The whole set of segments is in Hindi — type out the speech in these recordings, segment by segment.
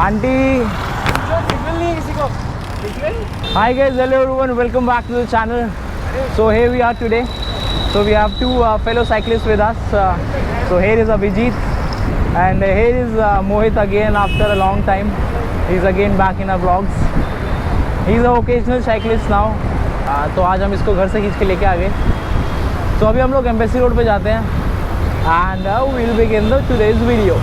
Aunty. Hi guys, hello everyone, welcome back to the channel. So here we are today. So we have two fellow cyclists with us. So here is Abhijit and here is Mohit again after a long time. He's again back in our vlogs. He's an occasional cyclist now. तो आज हम इसको घर से खींच के लेके आ गए. तो अभी हम लोग एम्बेसी रोड पे जाते हैं and we'll begin the today's video.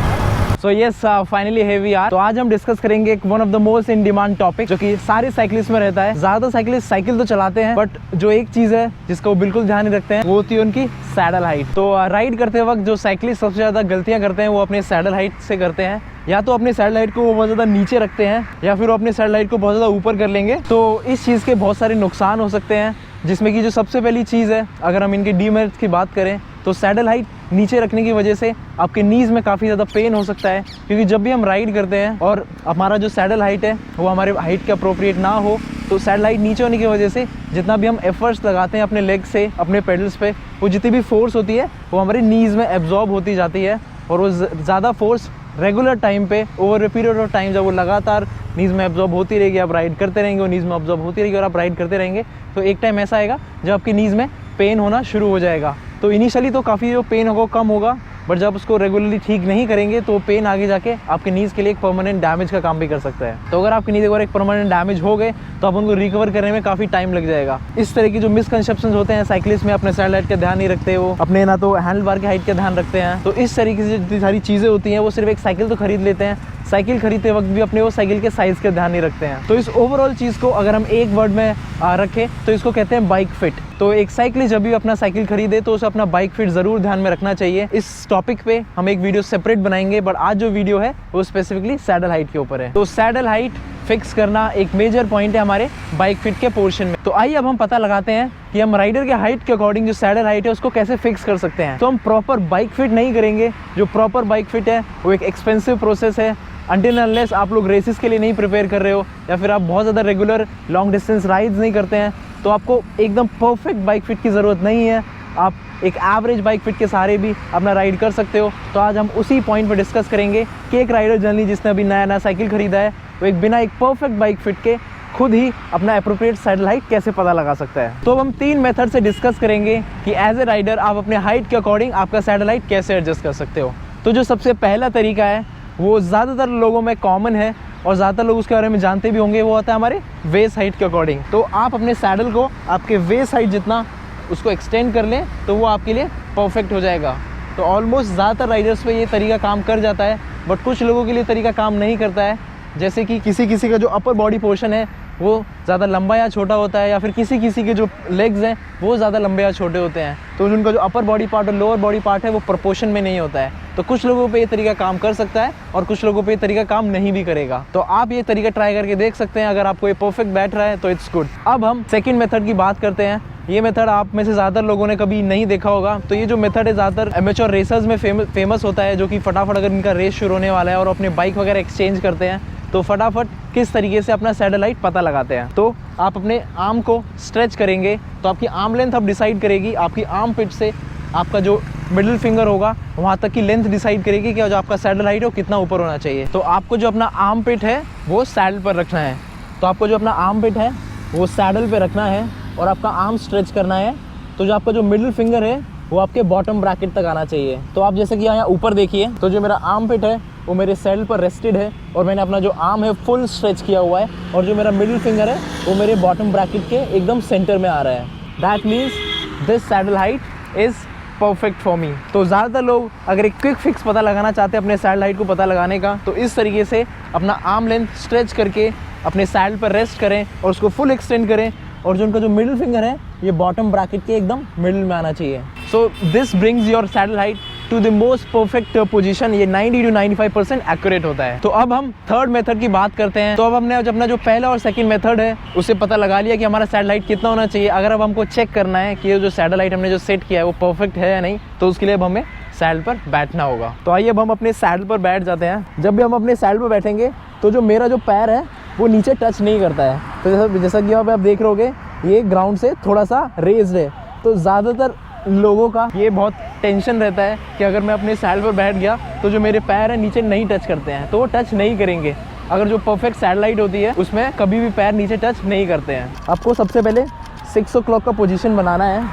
So yes, finally here we are. तो आज हम डिस्कस करेंगे one of the most in demand topic जो कि सारे साइकिलिस्ट में रहता है. ज़्यादा साइकिलिस्ट साइकिल तो चलाते हैं बट जो एक चीज़ है जिसका वो बिल्कुल ध्यान नहीं रखते हैं वो होती है उनकी सैडल हाइट. तो राइड करते वक्त जो साइकिलिस्ट सबसे ज़्यादा गलतियाँ करते हैं वो अपने सैडल हाइट से करते हैं. या तो अपने सैडल हाइट को वो बहुत ज़्यादा नीचे रखते हैं या फिर वो अपने सैडल हाइट को बहुत ज़्यादा ऊपर कर लेंगे. तो इस चीज़ के बहुत सारे नुकसान हो सकते हैं, जिसमें कि जो सबसे पहली चीज़ है अगर हम इनके डीमेरिट्स की बात करें तो सैडल हाइट नीचे रखने की वजह से आपके नीज़ में काफ़ी ज़्यादा पेन हो सकता है. क्योंकि जब भी हम राइड करते हैं और हमारा जो सैडल हाइट है वो हमारे हाइट के अप्रोप्रिएट ना हो तो सैडल हाइट नीचे होने की वजह से जितना भी हम एफर्ट्स लगाते हैं अपने लेग से अपने पेडल्स पे वो जितनी भी फोर्स होती है वो हमारे नीज़ में एब्जॉर्ब होती जाती है. और वो ज़्यादा फोर्स रेगुलर टाइम पे over a period of time जब वो लगातार नीज़ में एब्जॉर्ब होती रहेगी, आप राइड करते रहेंगे वो नीज़ में एब्जॉर्ब होती रहेगी और आप राइड करते रहेंगे तो एक टाइम ऐसा आएगा जब आपकी नीज़ में पेन होना शुरू हो जाएगा. तो इनिशियली तो काफ़ी जो पेन होगा कम होगा बट जब उसको रेगुलरली ठीक नहीं करेंगे तो पेन आगे जाके आपके नीज़ के लिए एक परमानेंट डैमेज का काम भी कर सकता है. तो अगर आपके नीज़ एक परमानेंट डैमेज हो गए तो आप उनको रिकवर करने में काफ़ी टाइम लग जाएगा. इस तरह की जो मिसकंसेप्शंस होते हैं साइकिलिस्ट में, अपने सैडल हाइट का ध्यान नहीं रखते, वो अपने ना तो हैंडल बार की हाइट का ध्यान रखते हैं. तो इस तरीके से जितनी सारी चीज़ें होती हैं वो सिर्फ एक साइकिल तो खरीद लेते हैं, साइकिल खरीदते वक्त भी अपने वो साइकिल के साइज़ का ध्यान नहीं रखते हैं. तो इस ओवरऑल चीज़ को अगर हम एक वर्ड में रखें तो इसको कहते हैं बाइक फिट. तो एक साइकिलिस्ट जब भी अपना साइकिल खरीदे तो उसे अपना बाइक फिट ज़रूर ध्यान में रखना चाहिए. इस टॉपिक पे हम एक वीडियो सेपरेट बनाएंगे बट आज जो वीडियो है वो स्पेसिफिकली सैडल हाइट के ऊपर है. तो सैडल हाइट फिक्स करना एक मेजर पॉइंट है हमारे बाइक फिट के पोर्शन में. तो आइए अब हम पता लगाते हैं कि हम राइडर के हाइट के अकॉर्डिंग जो सैडल हाइट है उसको कैसे फिक्स कर सकते हैं. तो हम प्रॉपर बाइक फिट नहीं करेंगे. जो प्रॉपर बाइक फिट है वो एक एक्सपेंसिव प्रोसेस है. अनटिल अनलेस आप लोग रेसेस के लिए नहीं प्रिपेयर कर रहे हो या फिर आप बहुत ज़्यादा रेगुलर लॉन्ग डिस्टेंस राइड्स नहीं करते हैं तो आपको एकदम परफेक्ट बाइक फिट की ज़रूरत नहीं है. आप एक एवरेज बाइक फिट के सहारे भी अपना राइड कर सकते हो. तो आज हम उसी पॉइंट पर डिस्कस करेंगे कि एक राइडर जनरली जिसने अभी नया साइकिल खरीदा है वो एक बिना एक परफेक्ट बाइक फिट के खुद ही अपना अप्रोप्रिएट सैडल हाइट कैसे पता लगा सकता है. तो अब हम 3 मेथड से डिस्कस करेंगे कि एज ए राइडर आप अपने हाइट के अकॉर्डिंग आपका सैडल हाइट कैसे एडजस्ट कर सकते हो. तो जो सबसे पहला तरीका है वो ज़्यादातर लोगों में कॉमन है और ज़्यादातर लोग उसके बारे में जानते भी होंगे, वो होता है हमारे वेस्ट हाइट के अकॉर्डिंग. तो आप अपने सैडल को आपके वेस्ट हाइट जितना उसको एक्सटेंड कर लें तो वो आपके लिए परफेक्ट हो जाएगा. तो ऑलमोस्ट ज़्यादातर राइडर्स पे ये तरीका काम कर जाता है बट कुछ लोगों के लिए तरीका काम नहीं करता है. जैसे कि किसी का जो अपर बॉडी पोर्शन है वो ज़्यादा लंबा या छोटा होता है या फिर किसी के जो लेग्स हैं वो ज़्यादा लंबे या छोटे होते हैं. तो उनका जो अपर बॉडी पार्ट और लोअर बॉडी पार्ट है वो प्रोपोर्शन में नहीं होता है. तो कुछ लोगों पे ये तरीका काम कर सकता है और कुछ लोगों पे ये तरीका काम नहीं भी करेगा. तो आप ये तरीका ट्राई करके देख सकते हैं. अगर आपको ये परफेक्ट बैठ रहा है तो इट्स गुड. अब हम सेकंड मेथड की बात करते हैं. ये मेथड आप में से ज़्यादातर लोगों ने कभी नहीं देखा होगा. तो ये जो मेथड है ज़्यादातर एमेच्योर रेसर्स में फेमस होता है, जो कि फटाफट अगर इनका रेस शुरू होने वाला है और अपने बाइक वगैरह एक्सचेंज करते हैं तो फटाफट किस तरीके से अपना सैडल हाइट पता लगाते हैं. तो आप अपने आर्म को स्ट्रेच करेंगे तो आपकी आर्म लेंथ अब डिसाइड करेगी. आपकी आर्म पिट से आपका जो मिडिल फिंगर होगा वहाँ तक की लेंथ डिसाइड करेगी कि जो आपका सैडल हाइट है वो कितना ऊपर होना चाहिए. तो आपको जो अपना आर्म पिट है वो सैडल पर रखना है. तो आपको जो अपना आर्म पिट है वो सैडल पर रखना है और आपका आर्म स्ट्रेच करना है. तो जो आपका जो मिडिल फिंगर है वो आपके बॉटम ब्रैकेट तक आना चाहिए. तो आप जैसे कि यहाँ ऊपर देखिए तो जो मेरा आर्म पिट है वो मेरे सैडल पर रेस्टेड है और मैंने अपना जो आर्म है फुल स्ट्रेच किया हुआ है और जो मेरा मिडिल फिंगर है वो मेरे बॉटम ब्रैकेट के एकदम सेंटर में आ रहा है. That means this saddle height is perfect for me. तो ज़्यादातर लोग अगर एक क्विक फिक्स पता लगाना चाहते हैं अपने सैडल हाइट को पता लगाने का तो इस तरीके से अपना आर्म लेंथ स्ट्रेच करके अपने सैडल पर रेस्ट करें और उसको फुल एक्सटेंड करें और जो उनका जो मिडिल फिंगर है ये बॉटम ब्रैकेट के एकदम मिडिल में आना चाहिए. So this brings your saddle height to the most perfect position. ये 90 to 95% एक्यूरेट होता है. तो अब हम थर्ड मेथड की बात करते हैं. तो अब हमने अपना जो पहला और सेकंड मेथड है उसे पता लगा लिया कि हमारा सैडल हाइट कितना होना चाहिए. अगर अब हमको चेक करना है कि ये जो सैडल हाइट हमने जो सेट किया है वो परफेक्ट है या नहीं तो उसके लिए अब हमें सैडल पर बैठना होगा. तो आइए अब हम अपने सैडल पर बैठ जाते हैं. जब भी हम अपने सैडल पर बैठेंगे तो जो मेरा जो पैर है वो नीचे टच नहीं करता है. तो जैसा कि आप देख रहे होगे ये ग्राउंड से थोड़ा सा रेज्ड है. तो ज़्यादातर लोगों का ये बहुत टेंशन रहता है कि अगर मैं अपने सैडल पर बैठ गया तो जो मेरे पैर हैं नीचे नहीं टच करते हैं, तो वो टच नहीं करेंगे. अगर जो परफेक्ट सैटेलाइट होती है उसमें कभी भी पैर नीचे टच नहीं करते हैं। आपको सबसे पहले 6 o'clock का पोजीशन बनाना है।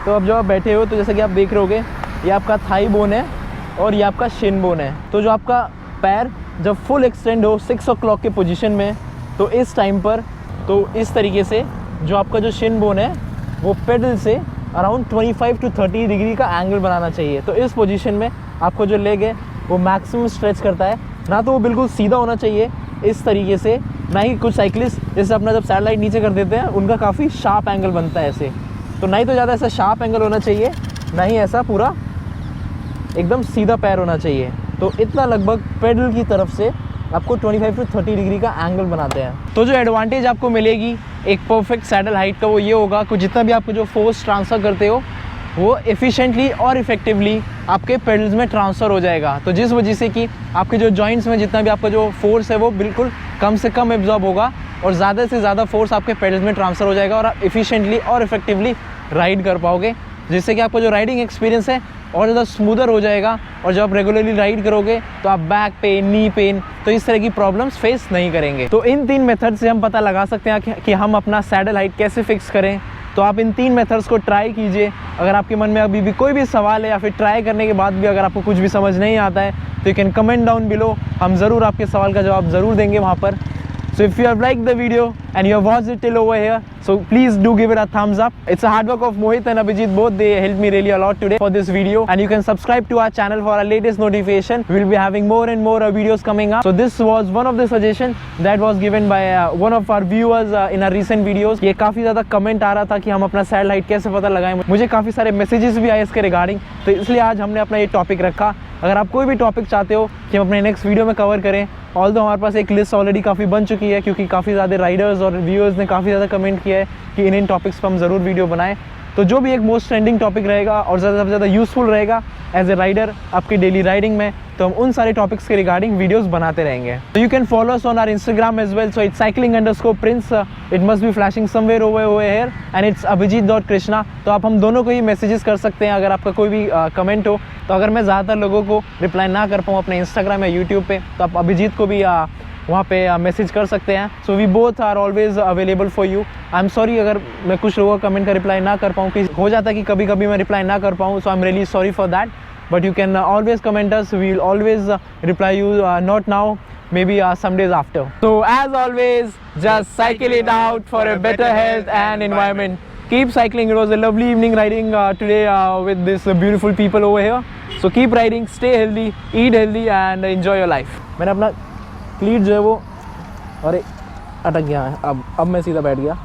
तो अब जब आप बैठे हो तो जैसे कि आप देख रहे होगे, ये आपका थाई बोन है और ये आपका शिन बोन है। तो जो आपका पैर जब फुल एक्सटेंड हो 6 o'clock के पोजीशन में, तो इस टाइम पर तो इस तरीके से जो आपका जो शिन बोन है वो पेडल से अराउंड 25 to 30 डिग्री का एंगल बनाना चाहिए। तो इस पोजीशन में आपको जो लेग है वो मैक्सिमम स्ट्रेच करता है। ना तो वो बिल्कुल सीधा होना चाहिए इस तरीके से, ना ही कुछ साइकिलिस्ट जैसे अपना जब सैटेलाइट नीचे कर देते हैं उनका काफ़ी शार्प एंगल बनता है ऐसे। तो ना ही तो ज़्यादा ऐसा शार्प एंगल होना चाहिए, ना ही ऐसा पूरा एकदम सीधा पैर होना चाहिए। तो इतना लगभग पेडल की तरफ से आपको 25 to 30 डिग्री का एंगल बनाते हैं। तो जो एडवांटेज आपको मिलेगी एक परफेक्ट सैडल हाइट का वो ये होगा कि जितना भी आपको जो फोर्स ट्रांसफ़र करते हो वो एफिशिएंटली और इफ़ेक्टिवली आपके पेडल्स में ट्रांसफ़र हो जाएगा। तो जिस वजह से कि आपके जो जॉइंट्स में जितना भी आपका जो फोर्स है वो बिल्कुल कम से कम एब्जॉर्ब होगा और ज़्यादा से ज़्यादा फोर्स आपके पेडल्स में ट्रांसफ़र हो जाएगा और आप एफिशिएंटली और इफ़ेक्टिवली राइड कर पाओगे, जिससे कि आपका जो राइडिंग एक्सपीरियंस है और ज़्यादा स्मूदर हो जाएगा। और जब आप रेगुलरली राइड करोगे तो आप बैक पेन, नी पेन, तो इस तरह की प्रॉब्लम्स फेस नहीं करेंगे। तो इन 3 मेथड से हम पता लगा सकते हैं कि हम अपना सैडल हाइट कैसे फिक्स करें। तो आप इन 3 मेथड्स को ट्राई कीजिए। अगर आपके मन में अभी भी कोई भी सवाल है या फिर ट्राई करने के बाद भी अगर आपको कुछ भी समझ नहीं आता है तो you can comment down below, हम ज़रूर आपके सवाल का जवाब ज़रूर देंगे वहाँ पर। So if you have liked the video and you have watched it till over here, so please do give it a thumbs up. It's a hard work of Mohit and Abhijit both. They helped me really a lot today for this video. And you can subscribe to our channel for our latest notification. We will be having more and more videos coming up. So this was one of the suggestion that was given by one of our viewers in our recent videos. ये काफ़ी ज़्यादा कमेंट आ रहा था कि हम अपना सैडल हाइट कैसे पता लगाएं। मुझे काफ़ी सारे मैसेजेस भी आए इसके रिगार्डिंग, तो इसलिए आज हमने अपना ये टॉपिक रखा। अगर आप कोई भी टॉपिक चाहते हो कि हम अपने नेक्स्ट वीडियो में कवर करें, ऑल्दो हमारे पास एक लिस्ट ऑलरेडी काफ़ी बन चुकी है क्योंकि काफ़ी ज़्यादा राइडर्स और व्यूअर्स ने काफ़ी ज़्यादा कमेंट किया है कि इन टॉपिक्स पर हम ज़रूर वीडियो बनाएं। तो जो भी एक मोस्ट ट्रेंडिंग टॉपिक रहेगा और ज़्यादा से ज़्यादा यूज़फुल रहेगा एज ए राइडर आपकी डेली राइडिंग में, तो हम उन सारे टॉपिक्स के रिगार्डिंग वीडियोस बनाते रहेंगे। तो you can follow us on our Instagram as well, so it's cycling_prince, it must be flashing somewhere over here and it's abhijit.krishna। तो आप हम दोनों को ही मैसेजेस कर सकते हैं अगर आपका कोई भी कमेंट हो। तो अगर मैं ज़्यादातर लोगों को रिप्लाई ना कर पाऊँ अपने इंस्टाग्राम या यूट्यूब पे, तो आप अभिजीत को भी वहाँ पे मैसेज कर सकते हैं। So we both are always available for you. I am sorry अगर मैं कुछ लोगों का कमेंट का रिप्लाई ना कर पाऊँ, कि हो जाता है कि कभी कभी मैं रिप्लाई ना कर पाऊँ, so I am really sorry for that. But you can always comment us. We will always reply you. Not now, maybe some days after. So as always, just cycle it out for a better health and environment. Keep cycling. It was a lovely evening riding today with these beautiful people over here. So keep riding, stay healthy, eat healthy, and enjoy your life. मैंने अपना क्लीट जो है वो अरे अटक गया है। अब मैं सीधा बैठ गया।